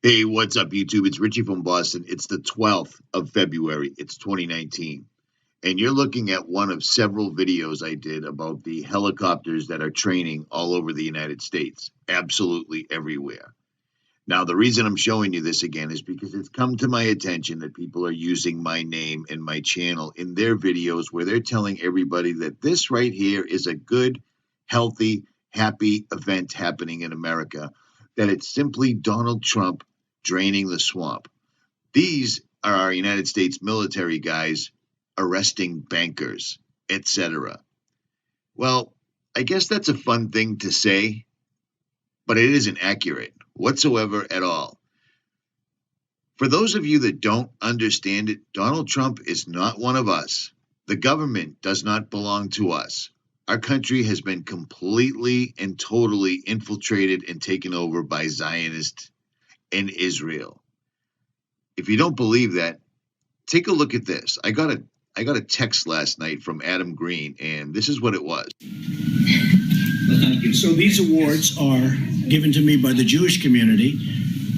Hey, what's up, YouTube? It's Richie from Boston. It's the 12th of February. It's 2019. And you're looking at one of several videos I did about the helicopters that are training all over the United States, absolutely everywhere. Now, the reason I'm showing you this again is because it's come to my attention that people are using my name and my channel in their videos where they're telling everybody that this right here is a good, healthy, happy event happening in America, that it's simply Donald Trump draining the swamp. These are our United States military guys arresting bankers, etc. Well, I guess that's a fun thing to say, but it isn't accurate whatsoever at all. For those of you that don't understand it, Donald Trump is not one of us. The government does not belong to us. Our country has been completely and totally infiltrated and taken over by Zionists in Israel. If you don't believe that, take a look at this. I got a text last night from Adam Green, and this is what it was. So these awards are given to me by the Jewish community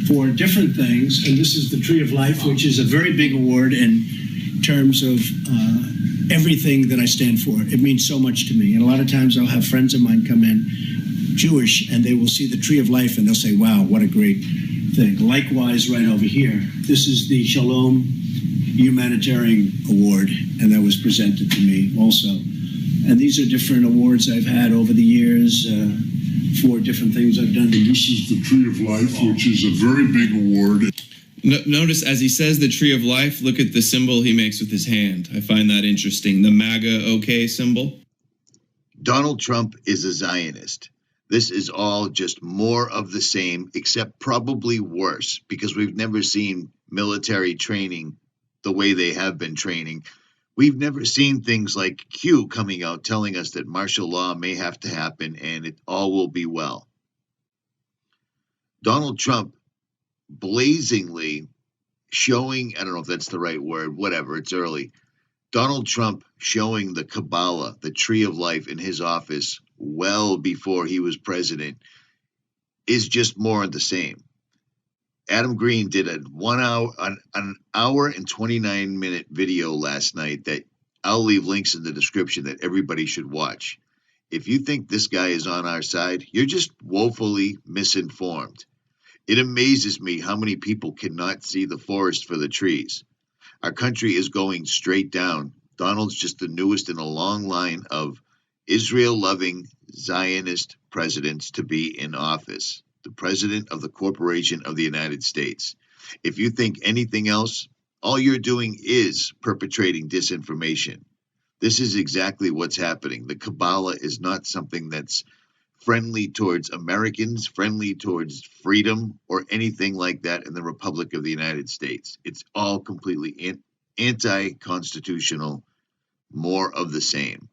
for different things, and this is the Tree of Life, which is a very big award in terms of everything that I stand for. It means so much to me, and a lot of times I'll have friends of mine come in, Jewish, and they will see the Tree of Life, and they'll say, wow, what a great thing. Likewise, right over here, this is the Shalom Humanitarian Award, and that was presented to me also. And these are different awards I've had over the years for different things I've done. This is the Tree of Life, which is a very big award. Notice as he says the Tree of Life, look at the symbol he makes with his hand. I find that interesting. The MAGA OK symbol. Donald Trump is a Zionist. This is all just more of the same, except probably worse, because we've never seen military training the way they have been training. We've never seen things like Q coming out telling us that martial law may have to happen and it all will be well. Donald Trump blazingly showing, I don't know if that's the right word, whatever, it's early. Donald Trump showing the Kabbalah, the Tree of Life in his office well before he was president is just more of the same. Adam Green did an hour and 29-minute video last night that I'll leave links in the description that everybody should watch. If you think this guy is on our side, you're just woefully misinformed. It amazes me how many people cannot see the forest for the trees. Our country is going straight down. Donald's just the newest in a long line of Israel-loving Zionist presidents to be in office. The president of the Corporation of the United States. If you think anything else, all you're doing is perpetrating disinformation. This is exactly what's happening. The Kabbalah is not something that's friendly towards Americans, friendly towards freedom, or anything like that in the Republic of the United States. It's all completely anti-constitutional, more of the same.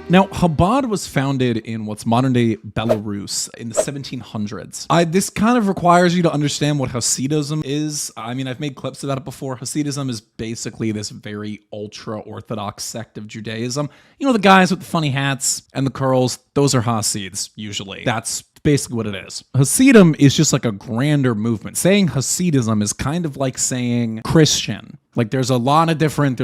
Now, Chabad was founded in what's modern-day Belarus in the 1700s. This kind of requires you to understand what Hasidism is. I mean, I've made clips about it before. Hasidism is basically this very ultra-Orthodox sect of Judaism. You know, the guys with the funny hats and the curls, those are Hasids, usually. That's basically what it is. Hasidim is just like a grander movement. Saying Hasidism is kind of like saying Christian. Like there's a lot of different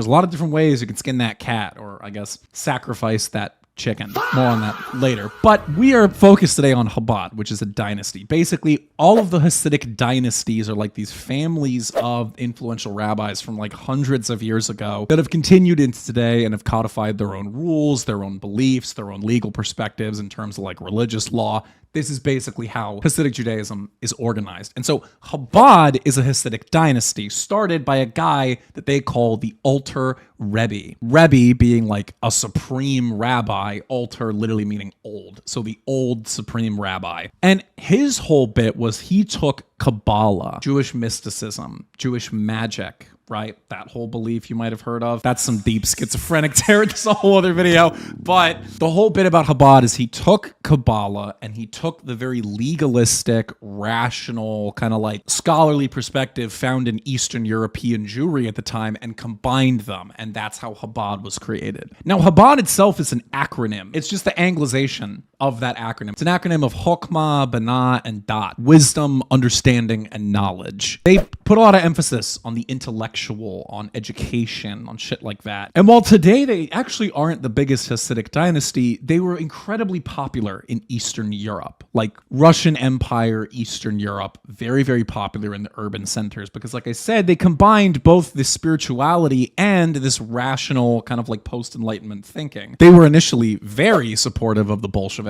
ways you can skin that cat, or I guess sacrifice that chicken. More on that later. But we are focused today on Chabad, which is a dynasty. Basically, all of the Hasidic dynasties are like these families of influential rabbis from like hundreds of years ago that have continued into today and have codified their own rules, their own beliefs, their own legal perspectives in terms of like religious law. This is basically how Hasidic Judaism is organized. And so Chabad is a Hasidic dynasty started by a guy that they call the Alter Rebbe. Rebbe being like a supreme rabbi, Alter literally meaning old. So the old supreme rabbi. And his whole bit was he took Kabbalah, Jewish mysticism, Jewish magic, right? That whole belief you might have heard of. That's some deep schizophrenic terror. That's a whole other video. But the whole bit about Chabad is he took Kabbalah and he took the very legalistic, rational, kind of like scholarly perspective found in Eastern European Jewry at the time and combined them. And that's how Chabad was created. Now, Chabad itself is an acronym. It's just the Anglicization of that acronym. It's an acronym of Chokmah, Binah, and Dat. Wisdom, understanding, and knowledge. They put a lot of emphasis on the intellectual, on education, on shit like that. And while today they actually aren't the biggest Hasidic dynasty, they were incredibly popular in Eastern Europe. Like Russian Empire, Eastern Europe, very, very popular in the urban centers. Because like I said, they combined both this spirituality and this rational kind of like post-Enlightenment thinking. They were initially very supportive of the Bolsheviks.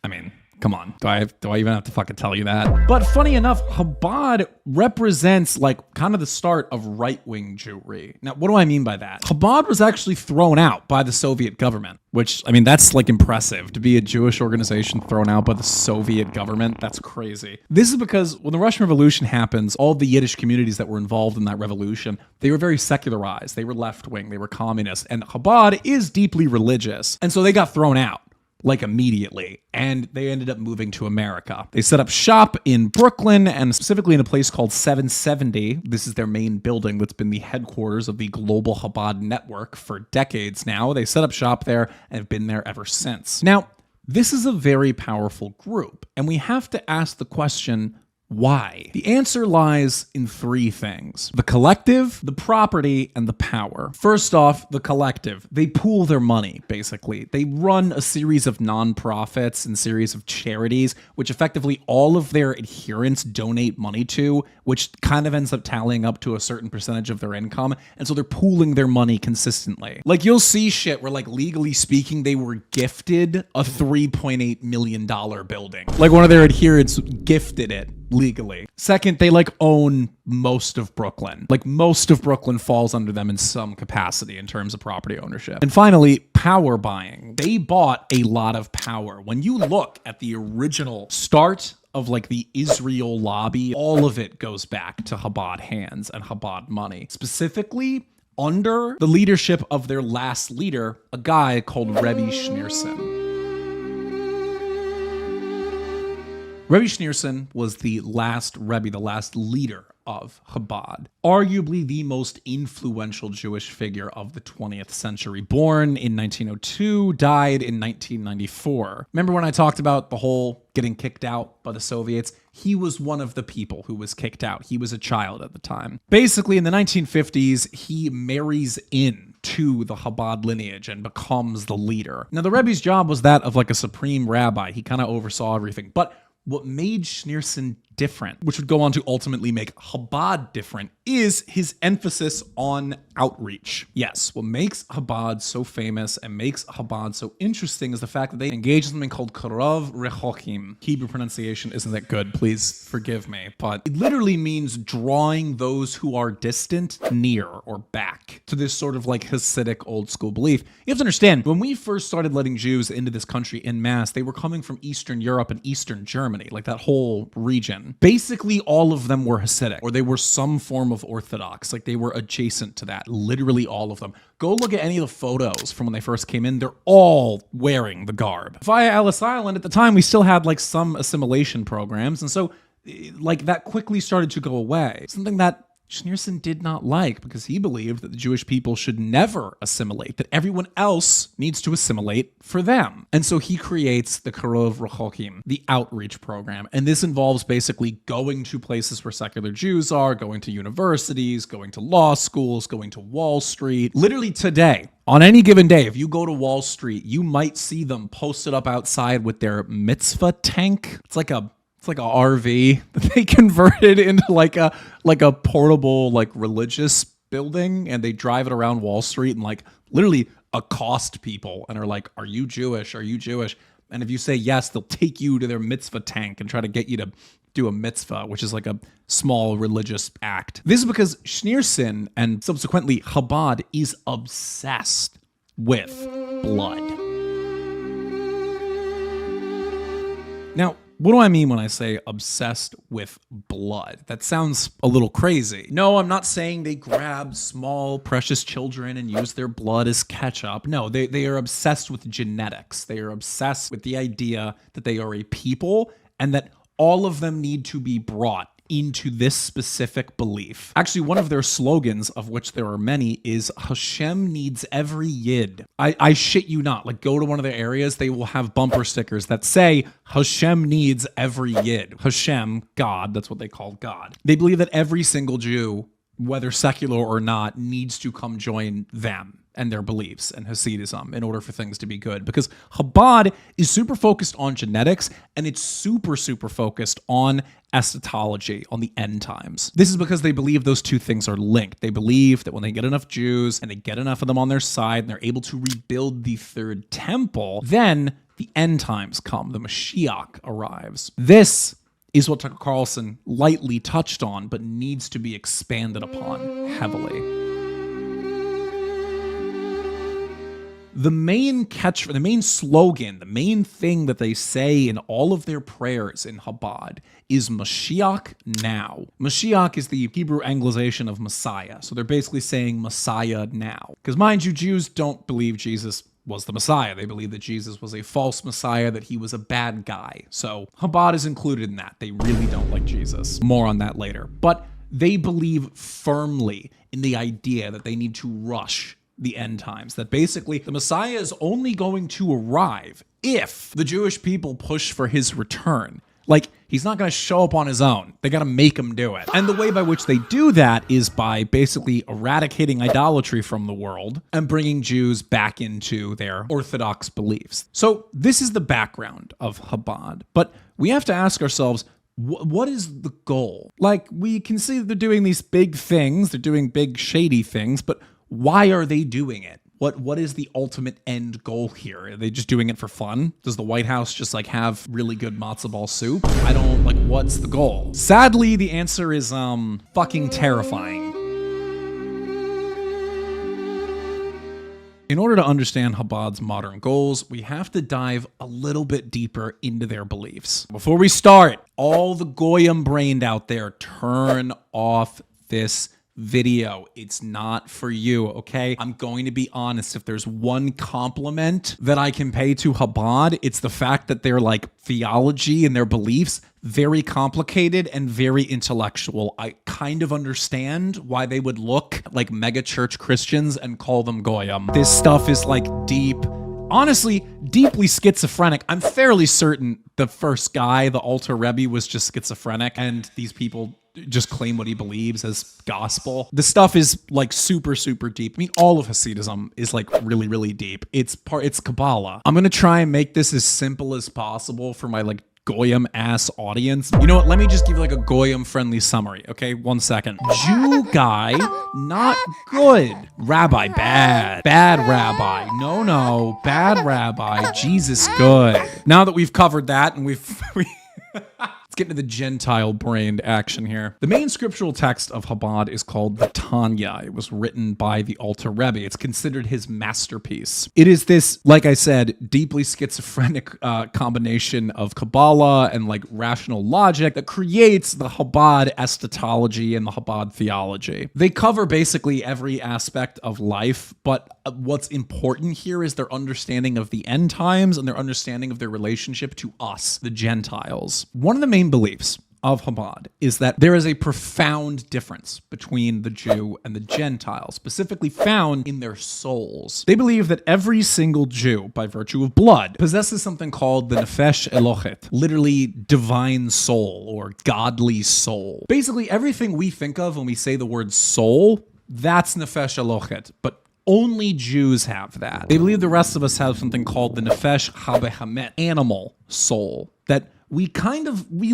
I mean, come on. Do I even have to fucking tell you that? But funny enough, Chabad represents like kind of the start of right-wing Jewry. Now, what do I mean by that? Chabad was actually thrown out by the Soviet government, which, I mean, that's like impressive. To be a Jewish organization thrown out by the Soviet government, that's crazy. This is because when the Russian Revolution happens, all the Yiddish communities that were involved in that revolution, they were very secularized. They were left-wing. They were communist. And Chabad is deeply religious. And so they got thrown out. Like immediately, and they ended up moving to America. They set up shop in Brooklyn, and specifically in a place called 770. This is their main building that's been the headquarters of the Global Chabad Network for decades now. They set up shop there and have been there ever since. Now, this is a very powerful group, and we have to ask the question, why? The answer lies in three things: the collective, the property, and the power. First off, the collective. They pool their money, basically. They run a series of nonprofits and series of charities, which effectively all of their adherents donate money to, which kind of ends up tallying up to a certain percentage of their income. And so they're pooling their money consistently. Like you'll see shit where, like, legally speaking, they were gifted a $3.8 million building. Like one of their adherents gifted it. Legally. Second, they like own most of Brooklyn. Like most of Brooklyn falls under them in some capacity in terms of property ownership. And finally, power buying. They bought a lot of power. When you look at the original start of like the Israel lobby, all of it goes back to Chabad hands and Chabad money. Specifically, under the leadership of their last leader, a guy called Rebbe Schneerson. Rebbe Schneerson was the last Rebbe, the last leader of Chabad, arguably the most influential Jewish figure of the 20th century. Born in 1902, died in 1994. Remember when I talked about the whole getting kicked out by the Soviets? He was one of the people who was kicked out. He was a child at the time. Basically, in the 1950s, he marries in to the Chabad lineage and becomes the leader. Now, the Rebbe's job was that of like a supreme rabbi. He kind of oversaw everything. But what made Schneerson different, which would go on to ultimately make Chabad different, is his emphasis on outreach. Yes, what makes Chabad so famous and makes Chabad so interesting is the fact that they engage in something called Karov Rechokim. Hebrew pronunciation isn't that good, please forgive me, but it literally means drawing those who are distant near or back to this sort of like Hasidic old school belief. You have to understand, when we first started letting Jews into this country en masse, they were coming from Eastern Europe and Eastern Germany, like that whole region. Basically, all of them were Hasidic, or they were some form of Orthodox. Like they were adjacent to that. Literally all of them. Go look at any of the photos from when they first came in. They're all wearing the garb. Via Ellis Island, at the time, we still had like some assimilation programs. And so like that quickly started to go away. Something that Schneerson did not like, because he believed that the Jewish people should never assimilate, that everyone else needs to assimilate for them. And so he creates the Karov Rechokim, the outreach program. And this involves basically going to places where secular Jews are, going to universities, going to law schools, going to Wall Street. Literally today, on any given day, if you go to Wall Street, you might see them posted up outside with their mitzvah tank. It's like a RV that they converted into like a portable like religious building, and they drive it around Wall Street and like literally accost people and are like, "Are you Jewish? Are you Jewish?" And if you say yes, they'll take you to their mitzvah tank and try to get you to do a mitzvah, which is like a small religious act. This is because Schneerson and subsequently Chabad is obsessed with blood. Now, What do I mean when I say obsessed with blood? That sounds a little crazy. No, I'm not saying they grab small, precious children and use their blood as ketchup. No, they are obsessed with genetics. They are obsessed with the idea that they are a people and that all of them need to be brought into this specific belief. Actually, one of their slogans, of which there are many, is Hashem needs every yid. I shit you not. Like, go to one of their areas, they will have bumper stickers that say Hashem needs every yid. Hashem, God, that's what they call God. They believe that every single Jew, whether secular or not, needs to come join them and their beliefs and Hasidism in order for things to be good. Because Chabad is super focused on genetics, and it's super focused on eschatology, on the end times. This is because they believe those two things are linked. They believe that when they get enough Jews and they get enough of them on their side and they're able to rebuild the third temple, then the end times come. The Mashiach arrives. This is what Tucker Carlson lightly touched on, but needs to be expanded upon heavily. The main slogan, the main thing that they say in all of their prayers in Chabad is Mashiach now. Mashiach is the Hebrew anglicization of Messiah. So they're basically saying Messiah now. Because mind you, Jews don't believe Jesus was the Messiah. They believe that Jesus was a false Messiah, that he was a bad guy. So Chabad is included in that. They really don't like Jesus. More on that later. But they believe firmly in the idea that they need to rush the end times, that basically the Messiah is only going to arrive if the Jewish people push for his return. Like, he's not going to show up on his own. They got to make him do it. And the way by which they do that is by basically eradicating idolatry from the world and bringing Jews back into their Orthodox beliefs. So this is the background of Chabad. But we have to ask ourselves, what is the goal? Like, we can see that they're doing these big things. They're doing big, shady things, but why are they doing it? What is the ultimate end goal here? Are they just doing it for fun? Does the White House just like have really good matzo ball soup? I don't like, what's the goal? Sadly, the answer is fucking terrifying. In order to understand Chabad's modern goals, we have to dive a little bit deeper into their beliefs. Before we start, all the Goyim brained out there, turn off this video. It's not for you, okay? I'm going to be honest. If there's one compliment that I can pay to Chabad, it's the fact that their like theology and their beliefs very complicated and very intellectual. I kind of understand why they would look like mega church Christians and call them Goyim. This stuff is like deep, honestly, deeply schizophrenic. I'm fairly certain the first guy, the Alter Rebbe, was just schizophrenic, and these people just claim what he believes as gospel. The stuff is like super deep. I mean, all of Hasidism is like really deep. It's Kabbalah. I'm gonna try and make this as simple as possible for my like Goyim ass audience. You know what? Let me just give you like a Goyim friendly summary. Okay, 1 second. Jew guy, not good. Rabbi, bad. Bad rabbi. No, bad rabbi. Jesus, good. Now that we've covered that and let's get into the Gentile brained action here. The main scriptural text of Chabad is called the Tanya. It was written by the Alter Rebbe. It's considered his masterpiece. It is this, like I said, deeply schizophrenic combination of Kabbalah and like rational logic that creates the Chabad eschatology and the Chabad theology. They cover basically every aspect of life, but what's important here is their understanding of the end times and their understanding of their relationship to us, the Gentiles. One of the main beliefs of Chabad is that there is a profound difference between the Jew and the Gentile, specifically found in their souls. They believe that every single Jew, by virtue of blood, possesses something called the Nefesh Elochet, literally divine soul or godly soul. Basically, everything we think of when we say the word soul, that's Nefesh Elochet, but only Jews have that. They believe the rest of us have something called the Nefesh HaBehamet, animal soul, that we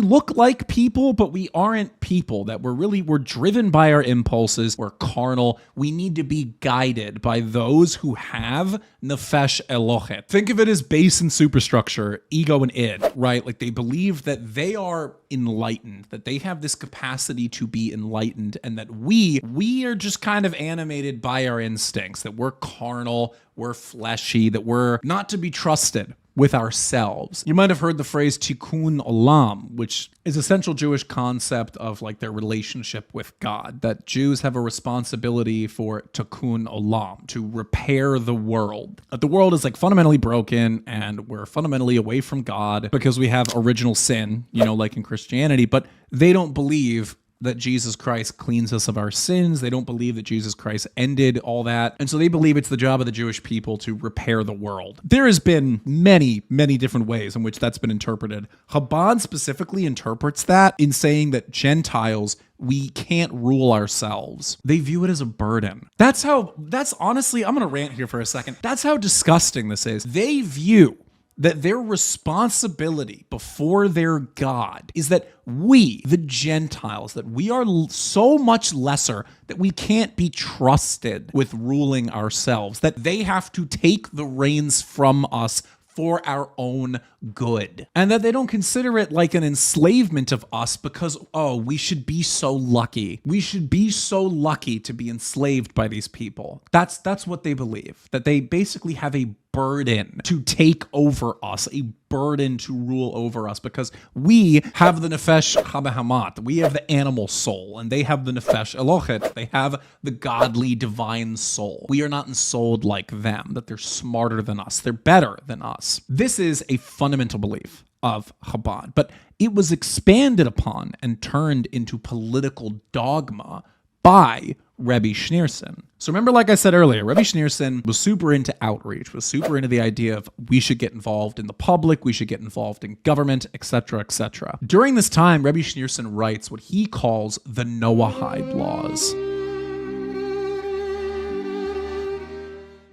look like people, but we aren't people, that we're driven by our impulses, we're carnal, we need to be guided by those who have Nefesh Elochet. Think of it as base and superstructure, ego and id, right? Like they believe that they are enlightened, that they have this capacity to be enlightened, and that we are just kind of animated by our instincts, that we're carnal, we're fleshy, that we're not to be trusted. with ourselves. You might have heard the phrase tikkun olam, which is a central Jewish concept of like their relationship with God, that Jews have a responsibility for tikkun olam, to repair the world. That the world is like fundamentally broken and we're fundamentally away from God because we have original sin, like in Christianity, but they don't believe that Jesus Christ cleans us of our sins. They don't believe that Jesus Christ ended all that. And so they believe it's the job of the Jewish people to repair the world. There has been many, many different ways in which that's been interpreted. Chabad specifically interprets that in saying that Gentiles, we can't rule ourselves. They view it as a burden. That's honestly, I'm going to rant here for a second. That's how disgusting this is. They view that their responsibility before their God is that we, the Gentiles, that we are so much lesser that we can't be trusted with ruling ourselves, that they have to take the reins from us for our own good. And that they don't consider it like an enslavement of us because, we should be so lucky. We should be so lucky to be enslaved by these people. That's what they believe. That they basically have a burden to take over us, a burden to rule over us, because we have the nefesh habahamat, we have the animal soul, and they have the nefesh elochet, they have the godly divine soul. We are not ensouled like them, that they're smarter than us, they're better than us. This is a fundamental belief of Chabad, but it was expanded upon and turned into political dogma by Rebbe Schneerson. So remember, like I said earlier, Rebbe Schneerson was super into outreach, was super into the idea of we should get involved in the public, we should get involved in government, etc., etc. During this time, Rebbe Schneerson writes what he calls the Noahide laws.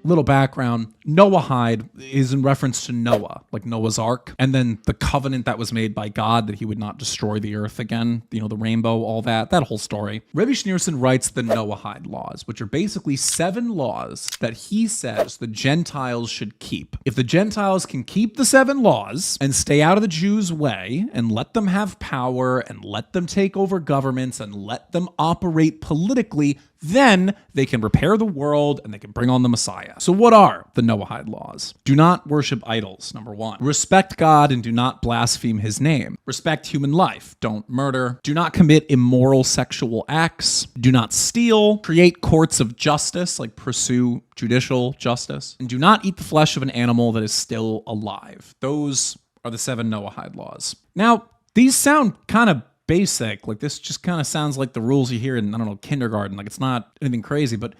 Little background, Noahide is in reference to Noah, like Noah's Ark, and then the covenant that was made by God that he would not destroy the earth again, the rainbow, all that whole story. Rebbe Schneerson writes the Noahide laws, which are basically 7 laws that he says the Gentiles should keep. If the Gentiles can keep the 7 laws and stay out of the Jews' way and let them have power and let them take over governments and let them operate politically, then they can repair the world and they can bring on the Messiah. So what are the Noahide laws? Do not worship idols, number 1. Respect God and do not blaspheme his name. Respect human life. Don't murder. Do not commit immoral sexual acts. Do not steal. Create courts of justice, like pursue judicial justice. And do not eat the flesh of an animal that is still alive. Those are the 7 Noahide laws. Now, these sound kind of basic. Like, this just kind of sounds like the rules you hear in, kindergarten. Like, it's not anything crazy, but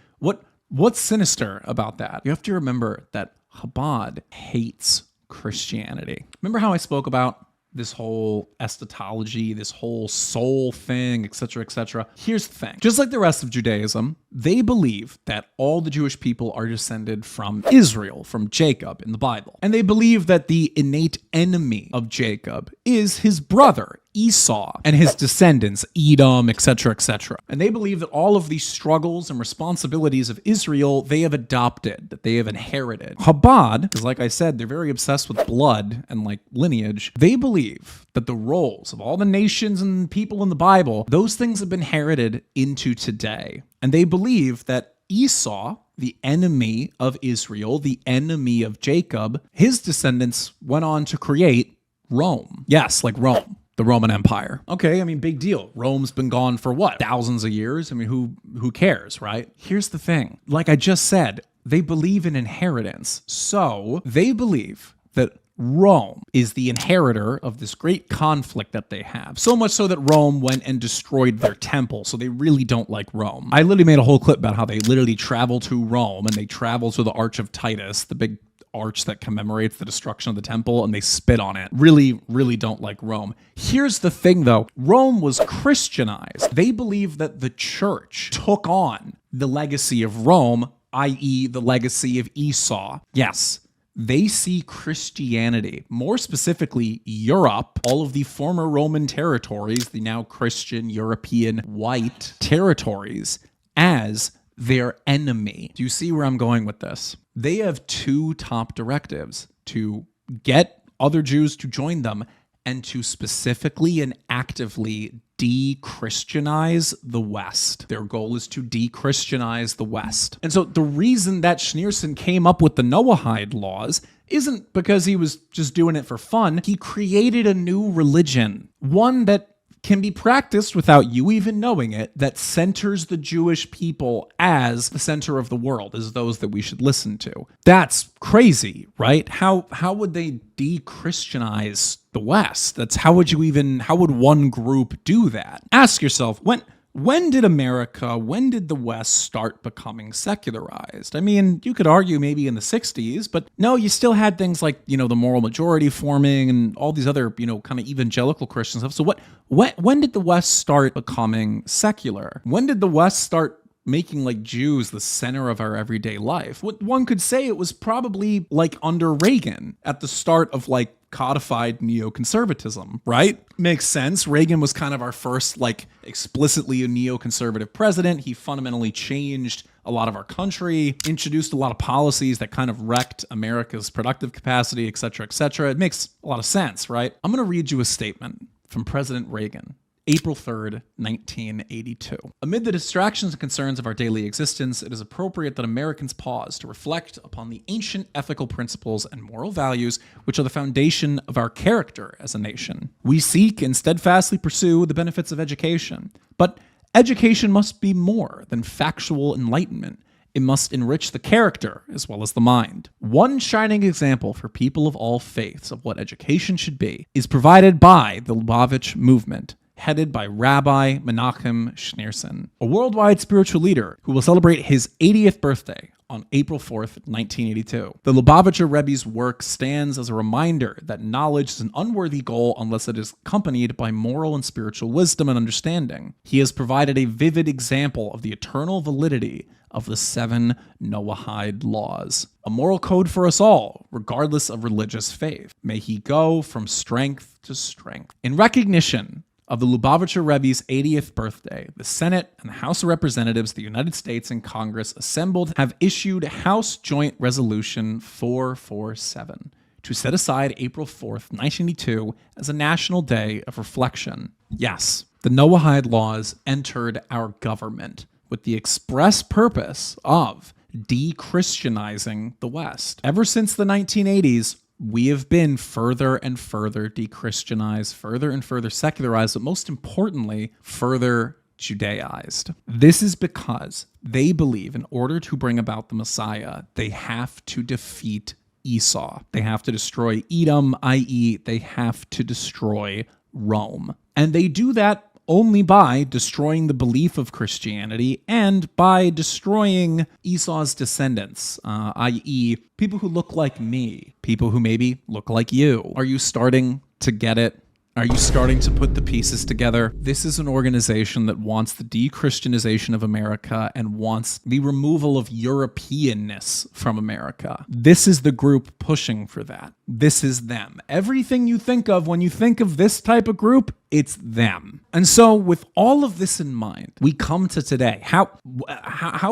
what's sinister about that? You have to remember that Chabad hates Christianity. Remember how I spoke about this whole eschatology, this whole soul thing, etc., etc.? Here's the thing. Just like the rest of Judaism, they believe that all the Jewish people are descended from Israel, from Jacob in the Bible. And they believe that the innate enemy of Jacob is his brother, Esau, and his descendants, Edom, etc., etc. And they believe that all of these struggles and responsibilities of Israel, they have adopted, that they have inherited. Chabad, because like I said, they're very obsessed with blood and like lineage. They believe that the roles of all the nations and people in the Bible, those things have been inherited into today. And they believe that Esau, the enemy of Israel, the enemy of Jacob, his descendants went on to create Rome. Yes, like Rome. The Roman Empire. Okay, big deal. Rome's been gone for what? Thousands of years? Who cares, right? Here's the thing. Like I just said, they believe in inheritance. So they believe that Rome is the inheritor of this great conflict that they have. So much so that Rome went and destroyed their temple. So they really don't like Rome. I literally made a whole clip about how they literally travel to Rome and they travel to the Arch of Titus, the big arch that commemorates the destruction of the temple, and they spit on it. Really, really don't like Rome. Here's the thing though. Rome was Christianized. They believe that the church took on the legacy of Rome, i.e. the legacy of Esau. Yes, they see Christianity, more specifically Europe, all of the former Roman territories, the now Christian, European, white territories, as their enemy. Do you see where I'm going with this? They have 2 top directives: to get other Jews to join them and to specifically and actively de-Christianize the West. Their goal is to de-Christianize the West. And so the reason that Schneerson came up with the Noahide laws isn't because he was just doing it for fun. He created a new religion, one that can be practiced without you even knowing it, that centers the Jewish people as the center of the world, as those that we should listen to. That's crazy, right? How would they de-Christianize the West? How would one group do that? Ask yourself, when did the West start becoming secularized? I mean, you could argue maybe in the 60s, but no, you still had things like, the moral majority forming and all these other, kind of evangelical Christian stuff. So when did the West start becoming secular? When did the West start making like Jews the center of our everyday life? One could say it was probably like under Reagan at the start of like codified neoconservatism, right? Makes sense. Reagan was kind of our first like explicitly a neoconservative president. He fundamentally changed a lot of our country, introduced a lot of policies that kind of wrecked America's productive capacity, et cetera, et cetera. It makes a lot of sense, right? I'm going to read you a statement from President Reagan, April 3rd, 1982. Amid the distractions and concerns of our daily existence, it is appropriate that Americans pause to reflect upon the ancient ethical principles and moral values which are the foundation of our character as a nation. We seek and steadfastly pursue the benefits of education, but education must be more than factual enlightenment. It must enrich the character as well as the mind. One shining example for people of all faiths of what education should be is provided by the Lubavitch movement, headed by Rabbi Menachem Schneerson, a worldwide spiritual leader who will celebrate his 80th birthday on April 4th, 1982. The Lubavitcher Rebbe's work stands as a reminder that knowledge is an unworthy goal unless it is accompanied by moral and spiritual wisdom and understanding. He has provided a vivid example of the eternal validity of the 7 Noahide laws, a moral code for us all, regardless of religious faith. May he go from strength to strength. In recognition of the Lubavitcher Rebbe's 80th birthday, the Senate and the House of Representatives of the United States and Congress assembled have issued House Joint Resolution 447 to set aside April 4th, 1982 as a national day of reflection. Yes, the Noahide laws entered our government with the express purpose of de-Christianizing the West. Ever since the 1980s, we have been further and further de-Christianized, further and further secularized, but most importantly, further Judaized. This is because they believe in order to bring about the Messiah, they have to defeat Esau. They have to destroy Edom, i.e., they have to destroy Rome. And they do that only by destroying the belief of Christianity and by destroying Esau's descendants, i.e., people who look like me, people who maybe look like you. Are you starting to get it? Are you starting to put the pieces together? This is an organization that wants the de-Christianization of America and wants the removal of Europeanness from America. This is the group pushing for that. This is them. Everything you think of when you think of this type of group, it's them. And so with all of this in mind, we come to today. How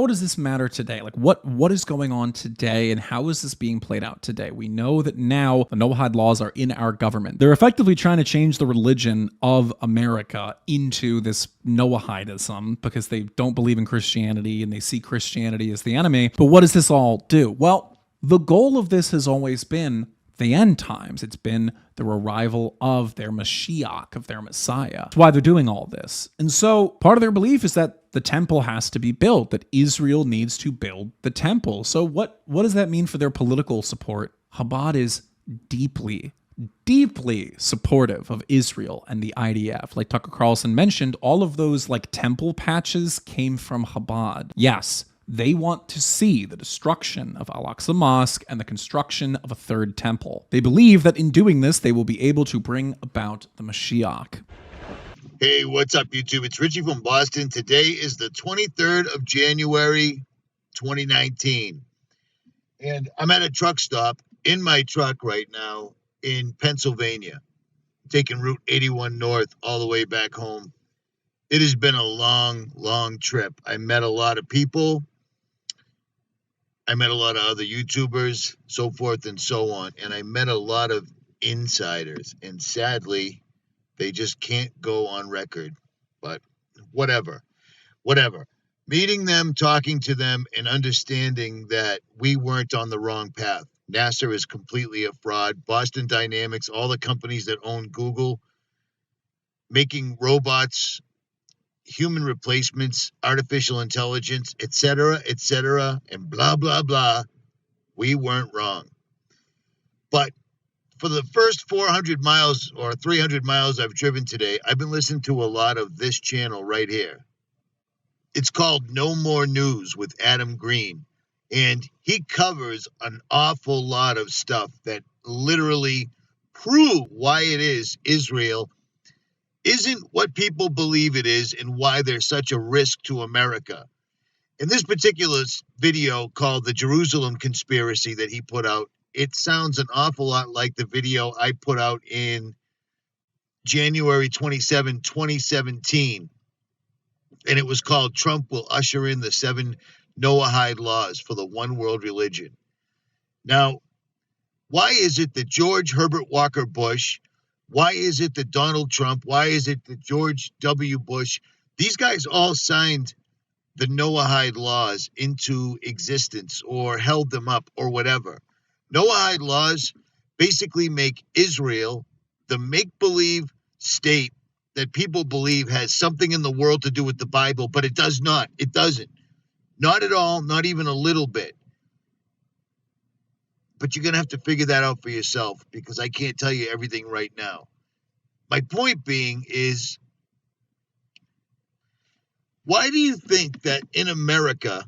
does this matter today? Like what is going on today and how is this being played out today? We know that now the Noahide laws are in our government. They're effectively trying to change the religion of America into this Noahidism because they don't believe in Christianity and they see Christianity as the enemy. But what does this all do? Well, the goal of this has always been the end times. It's been the arrival of their Mashiach, of their Messiah. That's why they're doing all this. And so part of their belief is that the temple has to be built, that Israel needs to build the temple. So what does that mean for their political support? Chabad is deeply supportive of Israel and the IDF. Like Tucker Carlson mentioned, all of those like temple patches came from Chabad. Yes, they want to see the destruction of Al-Aqsa Mosque and the construction of a third temple. They believe that in doing this, they will be able to bring about the Mashiach. Hey, what's up, YouTube? It's Richie from Boston. Today is the 23rd of January, 2019. And I'm at a truck stop in my truck right now in Pennsylvania, taking Route 81 North all the way back home. It has been a long trip. I met a lot of people. I met a lot of other YouTubers, so forth and so on. And I met a lot of insiders. And sadly, they just can't go on record. But whatever. Meeting them, talking to them, and understanding that we weren't on the wrong path. NASA is completely a fraud. Boston Dynamics, all the companies that own Google, making robots, human replacements, artificial intelligence, etc., and blah, blah, blah. We weren't wrong. But for the first 400 miles or 300 miles I've driven today, I've been listening to a lot of this channel right here. It's called No More News with Adam Green. And he covers an awful lot of stuff that literally prove why it is Israel isn't what people believe it is and why they're such a risk to America. In this particular video called The Jerusalem Conspiracy that he put out, it sounds an awful lot like the video I put out in January 27, 2017. And it was called Trump Will Usher in the 7 Noahide Laws for the One World Religion. Now, why is it that George Herbert Walker Bush, why is it that Donald Trump, why is it that George W. Bush, these guys all signed the Noahide laws into existence or held them up or whatever? Noahide laws basically make Israel the make-believe state that people believe has something in the world to do with the Bible, but it does not. It doesn't. Not at all, not even a little bit. But you're going to have to figure that out for yourself because I can't tell you everything right now. My point being is, why do you think that in America,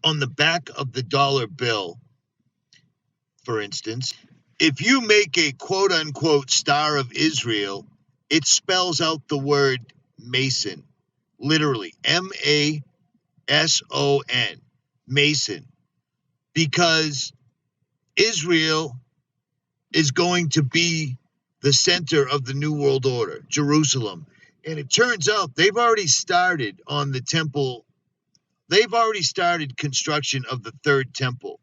on the back of the dollar bill, for instance, if you make a quote-unquote Star of Israel, it spells out the word Mason, literally, M-A-S-O-N, Mason, because Israel is going to be the center of the New World Order, Jerusalem. And it turns out they've already started on the temple. They've already started construction of the third temple.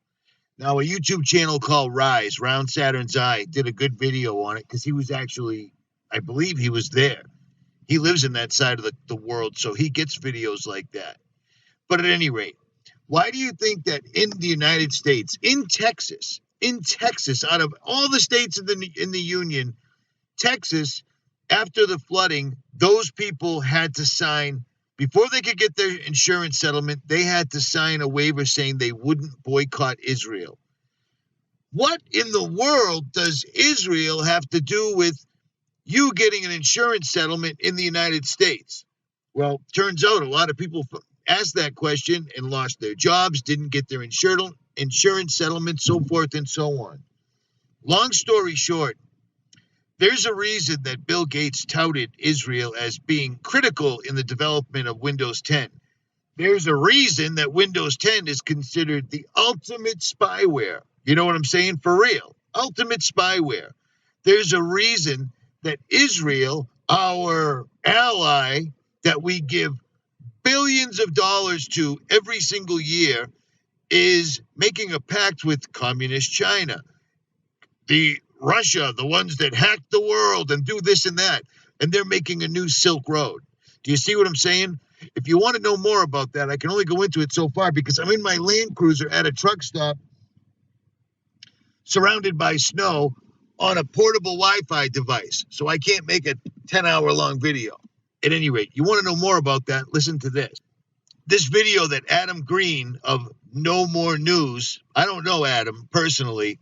Now, a YouTube channel called Rise, Round Saturn's Eye, did a good video on it because he was actually, I believe he was there. He lives in that side of the world, so he gets videos like that. But at any rate, why do you think that in the United States, in Texas, out of all the states in the Union, Texas, after the flooding, those people had to sign, before they could get their insurance settlement, they had to sign a waiver saying they wouldn't boycott Israel. What in the world does Israel have to do with you getting an insurance settlement in the United States? Well, turns out a lot of people asked that question and lost their jobs, didn't get their insurance settlement, so forth and so on. Long story short, there's a reason that Bill Gates touted Israel as being critical in the development of Windows 10. There's a reason that Windows 10 is considered the ultimate spyware. You know what I'm saying? For real. Ultimate spyware. There's a reason that Israel, our ally that we give billions of dollars to every single year, is making a pact with communist China. Russia, the ones that hack the world and do this and that, and they're making a new Silk Road. Do you see what I'm saying? If you want to know more about that, I can only go into it so far because I'm in my Land Cruiser at a truck stop surrounded by snow on a portable Wi-Fi device, so I can't make a 10-hour-long video. At any rate, you want to know more about that, listen to this. This video that Adam Green of No More News, I don't know Adam personally,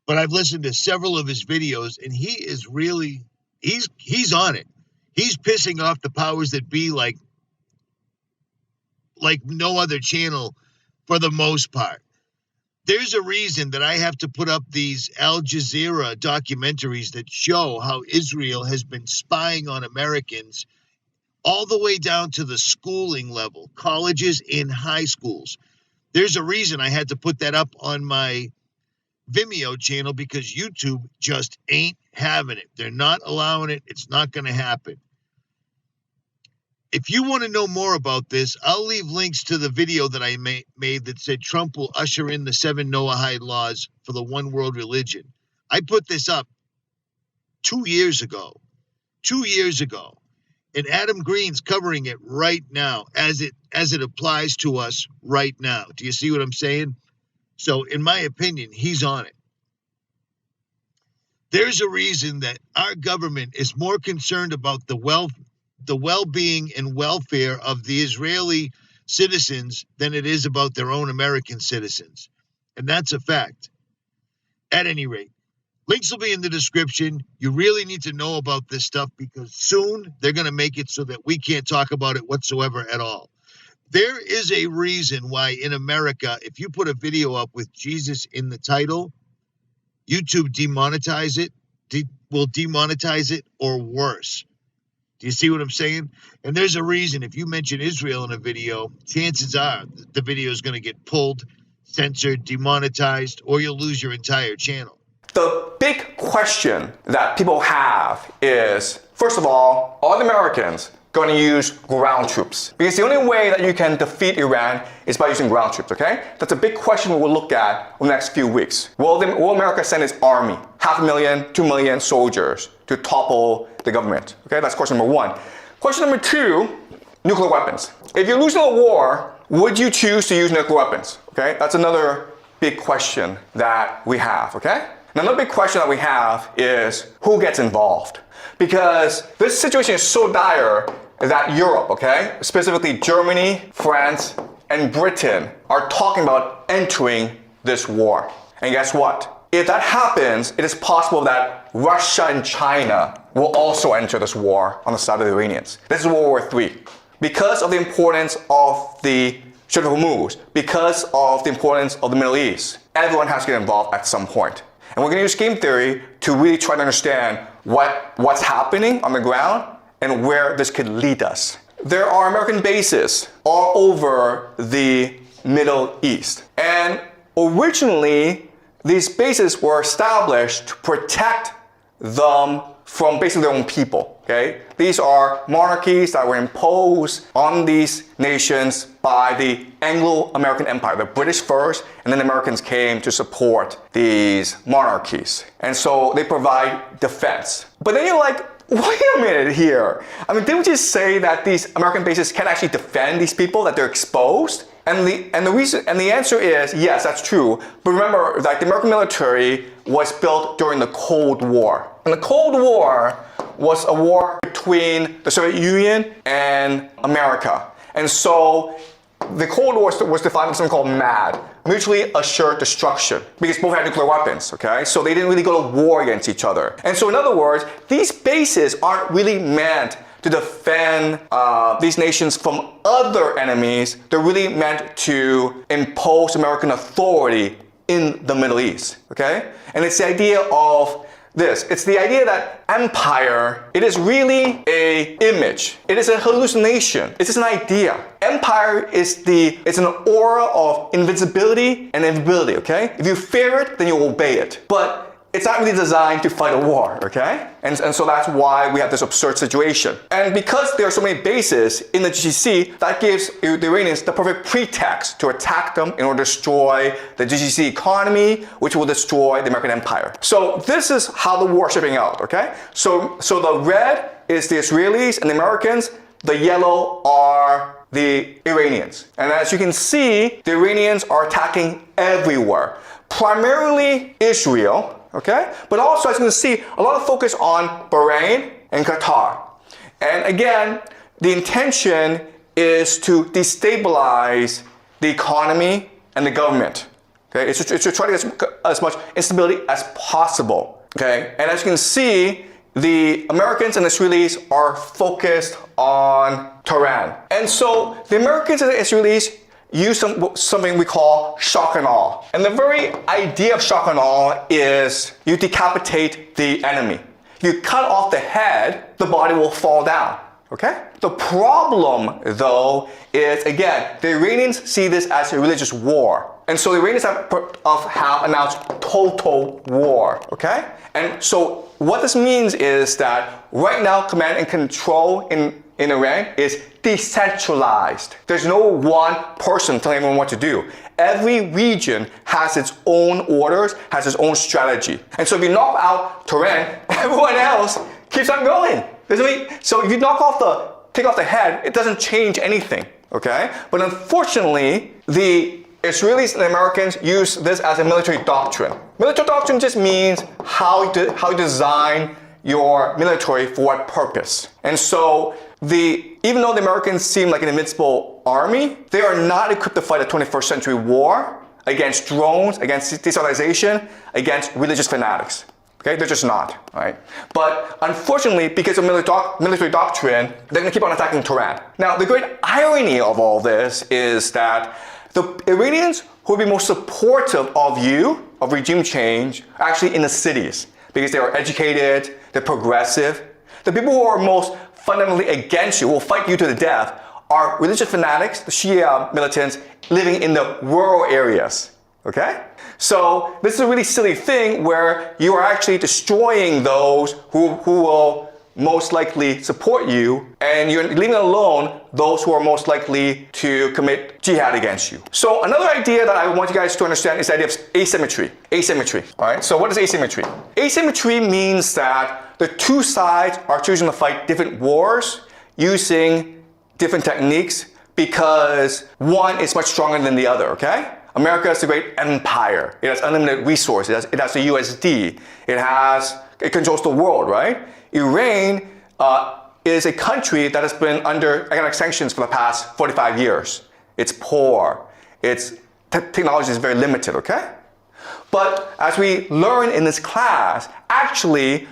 but I've listened to several of his videos, and he is really, he's on it. He's pissing off the powers that be like no other channel for the most part. There's a reason that I have to put up these Al Jazeera documentaries that show how Israel has been spying on Americans all the way down to the schooling level, colleges and high schools. There's a reason I had to put that up on my Vimeo channel because YouTube just ain't having it. They're not allowing it. It's not going to happen. If you want to know more about this, I'll leave links to the video that I made that said Trump will usher in the 7 Noahide laws for the one world religion. I put this up 2 years ago. 2 years ago. And Adam Green's covering it right now as it applies to us right now. Do you see what I'm saying? So in my opinion, he's on it. There's a reason that our government is more concerned about the well-being and welfare of the Israeli citizens than it is about their own American citizens. And that's a fact. At any rate, links will be in the description. You really need to know about this stuff because soon they're going to make it so that we can't talk about it whatsoever at all. There is a reason why in America, if you put a video up with Jesus in the title, YouTube will demonetize it or worse. Do you see what I'm saying? And there's a reason if you mention Israel in a video, chances are the video is going to get pulled, censored, demonetized, or you'll lose your entire channel. The big question that people have is, first of all, are the Americans going to use ground troops? Because the only way that you can defeat Iran is by using ground troops, okay? That's a big question we'll look at in the next few weeks. Will America send its army, 500,000, 2 million soldiers to topple the government? Okay, that's question number one. Question number two, nuclear weapons. If you're losing a war, would you choose to use nuclear weapons? Okay, that's another big question that we have, okay? Another big question that we have is who gets involved? Because this situation is so dire that Europe, okay, specifically Germany, France, and Britain are talking about entering this war. And guess what? If that happens, it is possible that Russia and China will also enter this war on the side of the Iranians. This is World War III. Because of the importance of the Strait of Hormuz, because of the importance of the Middle East, everyone has to get involved at some point. And we're going to use game theory to really try to understand what's happening on the ground and where this could lead us. There are American bases all over the Middle East. And originally, these bases were established to protect them from basically their own people, okay? These are monarchies that were imposed on these nations by the Anglo-American Empire, the British first, and then the Americans came to support these monarchies. And so they provide defense. But then you're like, wait a minute here. I mean, didn't we just say that these American bases can't actually defend these people, that they're exposed? And the answer is yes, that's true. But remember, like the American military was built during the Cold War. And the Cold War was a war between the Soviet Union and America. And so the Cold War was defined as something called MAD, mutually assured destruction, because both had nuclear weapons, okay? So they didn't really go to war against each other. And so in other words, these bases aren't really meant to defend these nations from other enemies. They're really meant to impose American authority in the Middle East, okay? And it's the idea of this. It's the idea that empire, it is really an image. It is a hallucination. It's just an idea. Empire is it's an aura of invincibility and invisibility, okay? If you fear it, then you obey it. But it's not really designed to fight a war, okay? And so that's why we have this absurd situation. And because there are so many bases in the GCC, that gives the Iranians the perfect pretext to attack them in order to destroy the GCC economy, which will destroy the American empire. So this is how the war is shaping out, okay? So the red is the Israelis and the Americans, the yellow are the Iranians. And as you can see, the Iranians are attacking everywhere, primarily Israel, okay? But also, as you can see, a lot of focus on Bahrain and Qatar. And again, the intention is to destabilize the economy and the government. Okay? It's to try to get as much instability as possible. Okay? And as you can see, the Americans and the Israelis are focused on Tehran. And so the Americans and the Israelis use something we call shock and awe. And the very idea of shock and awe is you decapitate the enemy. If you cut off the head, the body will fall down, okay? The problem, though, is, again, the Iranians see this as a religious war. And so the Iranians have announced total war, okay? And so what this means is that right now, command and control in Iran is decentralized. There's no one person telling everyone what to do. Every region has its own orders, has its own strategy. And so if you knock out Tehran, everyone else keeps on going. So if you take off the head, it doesn't change anything, okay? But unfortunately, the Israelis and Americans use this as a military doctrine. Military doctrine just means how you design your military for what purpose. And so even though the Americans seem like an invincible army, they are not equipped to fight a 21st century war against drones, against destabilization, against religious fanatics. Okay, they're just not, right? But unfortunately, because of military doctrine, they're going to keep on attacking Tehran. Now, the great irony of all this is that the Iranians who will be most supportive of regime change, are actually in the cities because they are educated, they're progressive. The people who are most fundamentally against you, will fight you to the death, are religious fanatics, the Shia militants living in the rural areas. Okay? So this is a really silly thing where you are actually destroying those who will most likely support you, and you're leaving alone those who are most likely to commit jihad against you. So another idea that I want you guys to understand is the idea of asymmetry. Asymmetry. All right? So what is asymmetry? Asymmetry means that the two sides are choosing to fight different wars using different techniques because one is much stronger than the other, okay? America is a great empire. It has unlimited resources. It has the USD. It controls the world, right? Iran is a country that has been under economic sanctions for the past 45 years. It's poor. Its technology is very limited, okay? But as we learn in this class, actually,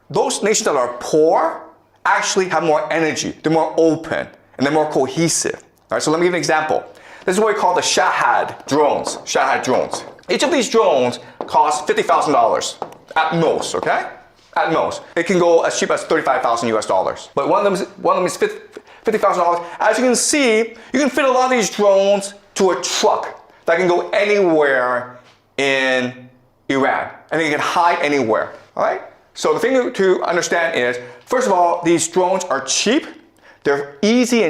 those nations that are poor actually have more energy. They're more open, and they're more cohesive. All right, so let me give you an example. This is what we call the Shahad drones. Shahad drones. Each of these drones costs $50,000 at most, okay? At most. It can go as cheap as $35,000 US. But one of them is $50,000. As you can see, you can fit a lot of these drones to a truck that can go anywhere in Iran, and they can hide anywhere. All right. So the thing to understand is, first of all, these drones are cheap. They're easy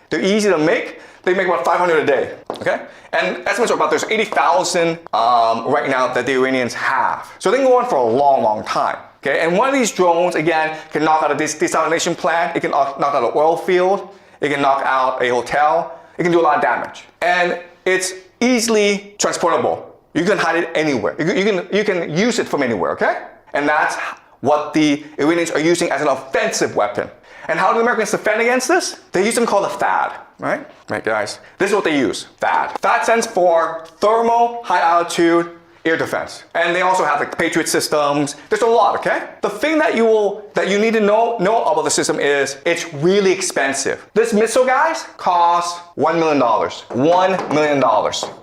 to make. They make about 500 a day, okay? And estimates are about there's 80,000 right now that the Iranians have. So they can go on for a long, long time, okay? And one of these drones, again, can knock out a desalination plant. It can knock out an oil field. It can knock out a hotel. It can do a lot of damage. And it's easily transportable. You can hide it anywhere. You can use it from anywhere, okay? And that's what the Iranians are using as an offensive weapon. And how do the Americans defend against this? They use something called a THAAD, right? Right, guys. This is what they use, THAAD. THAAD stands for Thermal High Altitude Air Defense. And they also have like Patriot systems. There's a lot, okay? The thing that you need to know about the system is it's really expensive. This missile, guys, costs $1 million. $1 million.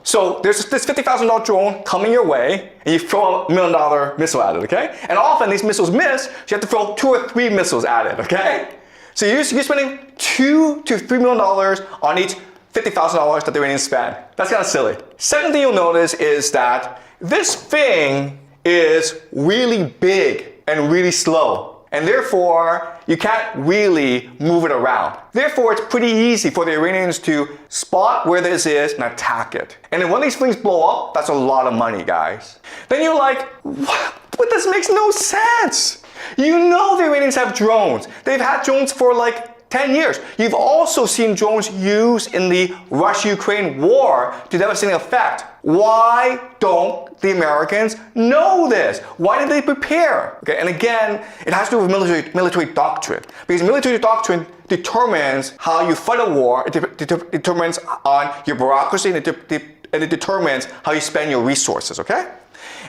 So there's this $50,000 drone coming your way, and you throw a $1 million missile at it, okay? And often these missiles miss, so you have to throw 2 or 3 missiles at it, okay? So you're spending $2 to $3 million on each $50,000 that the Iranians spend. That's kind of silly. Second thing you'll notice is that this thing is really big and really slow. And therefore, you can't really move it around. Therefore, it's pretty easy for the Iranians to spot where this is and attack it. And then when these things blow up, that's a lot of money, guys. Then you're like, what? But this makes no sense. You know the Iranians have drones. They've had drones for like 10 years. You've also seen drones used in the Russia-Ukraine war to devastating effect. Why don't the Americans know this? Why did they prepare? Okay, and again, it has to do with military doctrine. Because military doctrine determines how you fight a war, it determines on your bureaucracy, and it determines how you spend your resources, okay?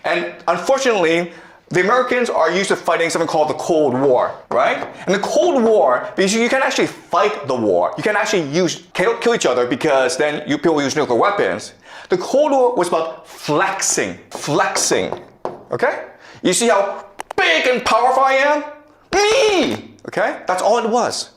And unfortunately, the Americans are used to fighting something called the Cold War, right? And the Cold War, because you can actually fight the war. You can actually kill each other because then people use nuclear weapons. The Cold War was about flexing, okay? You see how big and powerful I am? Me, okay? That's all it was.